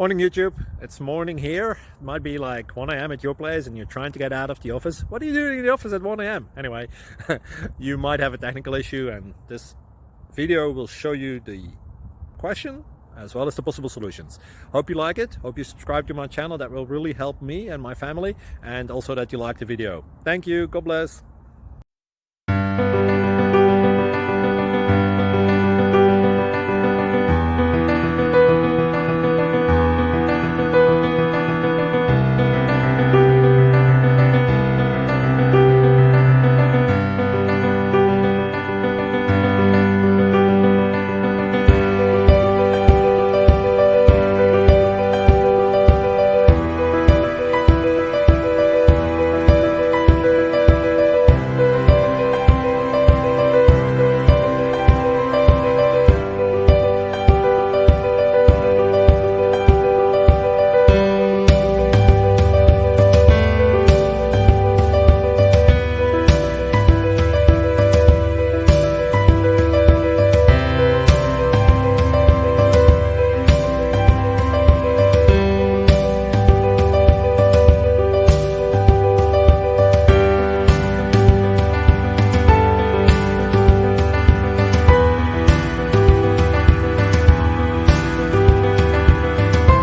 Morning YouTube, it's morning here. It might be like 1 a.m. at your place and you're trying to get out of the office. What are you doing in the office at 1 a.m.? Anyway, you might have a technical issue and this video will show you the question as well as the possible solutions. Hope you like it, hope you subscribe to my channel. That will really help me and my family, and also that you like the video. Thank you, God bless.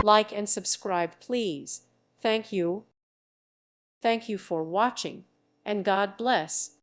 Like and subscribe, please. Thank you. Thank you for watching, and God bless.